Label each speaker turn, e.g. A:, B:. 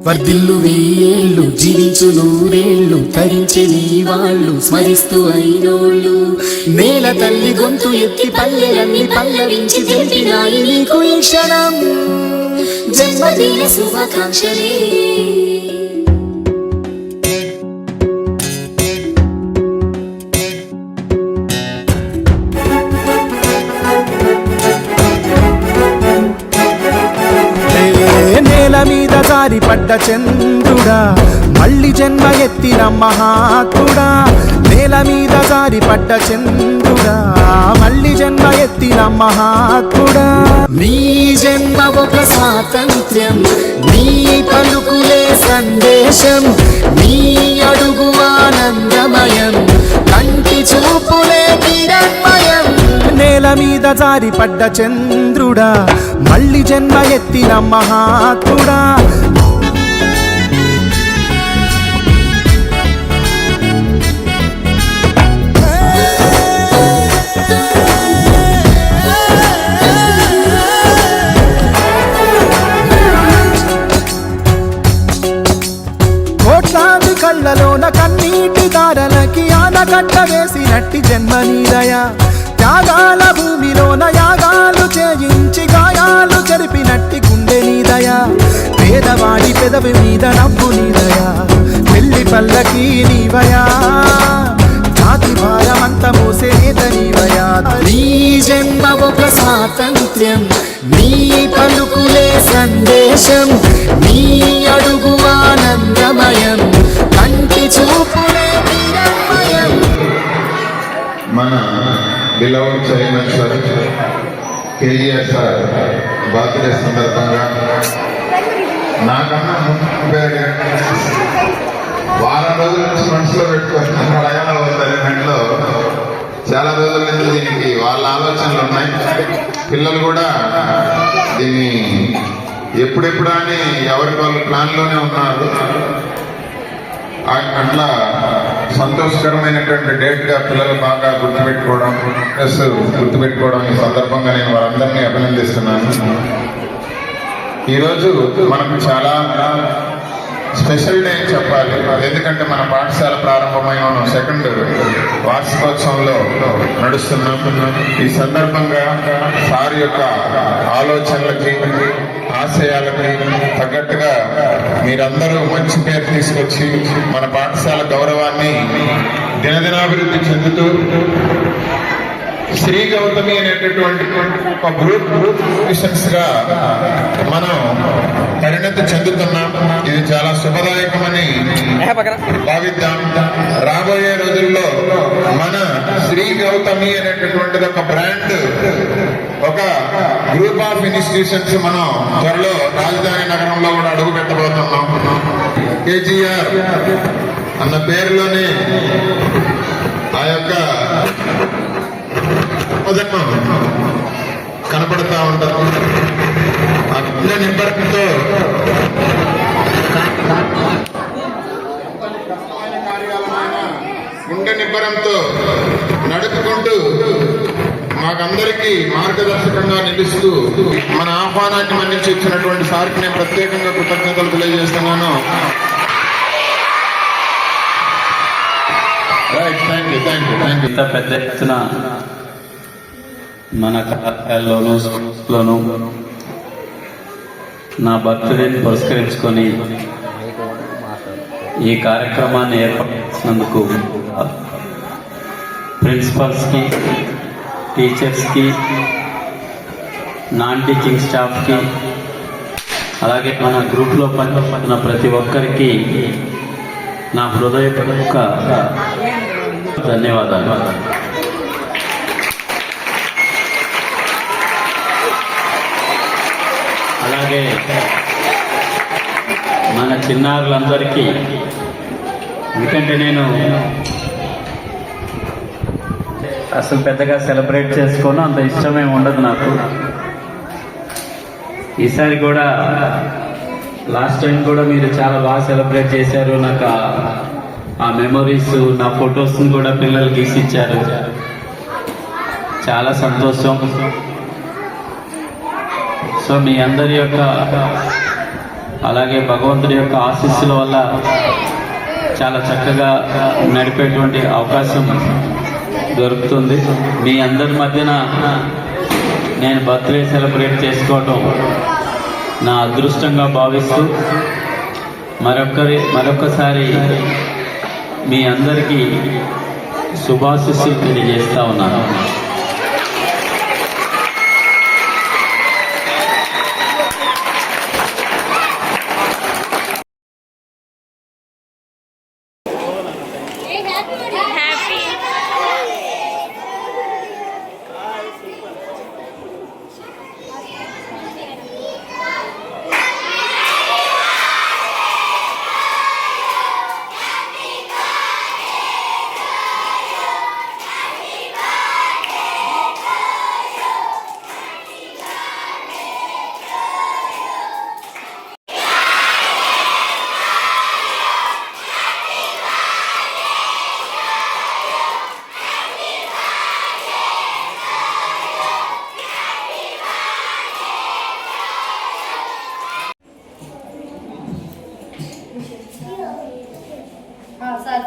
A: వర్ధిల్లు వెయ్యేళ్ళు జీవించు నూరేళ్ళు తరించి నీ వాళ్ళు స్మరిస్తూ అయినోళ్ళు నేల తల్లి గొంతు ఎత్తి పల్లెలన్నీ పల్లవించి తెలిపినాయి నీకు ఈ క్షణం జన్మదిన శుభాకాంక్షలే.
B: నేల మీద జారిపడ్డ చంద్రుడా మళ్ళీ జన్మ ఎత్తిన మహాత్ముడా. నేల మీద జారిపడ్డ చంద్రుడా మళ్ళీ జన్మ ఎత్తిన మహాత్ముడా.
A: నీ జన్మ ఒక స్వాతంత్ర్యం, నీ పలుకులే సందేశం, నీ అడుగు ఆనందమయం, కంటి చూపులే కిరణ్మయం.
B: నేల మీద జారిపడ్డ చంద్రుడా మళ్ళీ జన్మ ఎత్తిన మహాత్ముడా. కోట్లాది కళ్ళలోన కన్నీటి దారలకి ఆనకట్ట వేసినట్టి జన్మ నీదయా. త్యాగాల భూమిలోన యాగాలు చేయించి గాయాలు చెరిపినట్టి గుండె నీదయా. పేదవాడి పెదవి మీద నవ్వు నీదయా. పెళ్లి పల్లకి నీవయా. జాతి భారమంత మోసే నేత నీవయా.
A: నీ జన్మ ఒక స్వాతంత్ర్యం, నీ పలుకులే సందేశం, నీ అడుగు ఆనందమయం, కంటి చూపులే కిరణ్మయం.
C: మన beloved chairman sir KGR sir birthday సందర్భంగా నాకన్నా ముందు వారం రోజుల నుంచి మనసులో పెట్టుకొని అడగాల ఎలిమెంట్లో చాలా రోజుల నుంచి దీనికి వాళ్ళ ఆలోచనలు ఉన్నాయి. పిల్లలు కూడా దీన్ని ఎప్పుడెప్పుడు అని ఎవరికి వాళ్ళు ప్లాన్లోనే ఉన్నారు. అట్లా సంతోషకరమైనటువంటి డేట్గా పిల్లలు బాగా గుర్తుపెట్టుకోవడం ప్లస్ గుర్తుపెట్టుకోవడం ఈ సందర్భంగా నేను వారందరినీ అభినందిస్తున్నాను. ఈరోజు మనకు చాలా స్పెషల్ డే అని చెప్పాలి. ఎందుకంటే మన పాఠశాల ప్రారంభమై మనం సెకండ్ వార్షికోత్సవంలో నడుస్తున్నాం. ఈ సందర్భంగా సార్ యొక్క ఆలోచనలకి ఆశయాలకి తగ్గట్టుగా మీరందరూ మంచి పేరు తీసుకొచ్చి మన పాఠశాల గౌరవాన్ని దినదినాభివృద్ధి చెందుతూ శ్రీ గౌతమి అనేటటువంటి ఒక గ్రూప్ మిషన్స్ గా మనం పరిణతి చెందుతున్నాం. ఇది చాలా శుభదాయకమని భావిద్దాం. రాబోయే రోజుల్లో మన శ్రీ గౌతమి అనేటటువంటిది ఒక బ్రాండ్, ఒక గ్రూప్ ఆఫ్ ఇన్స్టిట్యూషన్స్ మనం త్వరలో రాజధాని నగరంలో కూడా అడుగు పెట్టబోతున్నాం. కేజీఆర్ అన్న పేరులోనే ఆ యొక్క కనపడతా ఉంటారు. అట్ల నింబరంతో గుండె నిబ్బరంతో నడుపుకుంటూ మాకందరికీ మార్గదర్శకంగా నిలుస్తూ మన ఆహ్వానాన్ని మన్నించి ఇచ్చినటువంటి సార్కి నేను ప్రత్యేకంగా కృతజ్ఞతలు తెలియజేస్తున్నాను.
D: ఇంత పెద్ద ఎత్తున మన కళాశాలలోనూ స్కూల్స్లోనూ నా బర్త్డేని పురస్కరించుకొని ఈ కార్యక్రమాన్ని ఏర్పాటు చేసినందుకు ప్రిన్సిపల్స్కి, టీచర్స్కి, నాన్ టీచింగ్ స్టాఫ్కి, అలాగే మన గ్రూప్లో పనిచేస్తున్న ప్రతి ఒక్కరికి నా హృదయపూర్వక ధన్యవాదాలు. అలాగే మన చిన్నారులందరికీ, ఎందుకంటే నేను అసలు పెద్దగా సెలబ్రేట్ చేసుకోను, అంత ఇష్టమేమి ఉండదు నాకు. ఈసారి కూడా లాస్ట్ టైం కూడా మీరు చాలా బాగా సెలబ్రేట్ చేశారు. నాకు ఆ మెమొరీస్, నా ఫొటోస్ని కూడా పిల్లలు గీసిచ్చారు. చాలా సంతోషం. సో మీ అందరి యొక్క అలాగే భగవంతుడి యొక్క ఆశీస్సుల వల్ల చాలా చక్కగా నడిపేటువంటి అవకాశం దొరుకుతుంది. మీ అందరి మధ్యన నేను బర్త్డే సెలబ్రేట్ చేసుకోవటం నా అదృష్టంగా భావిస్తూ మరొకసారి మీ అందరికీ శుభాశీస్సులు తెలియజేస్తా ఉన్నాను.
E: సార్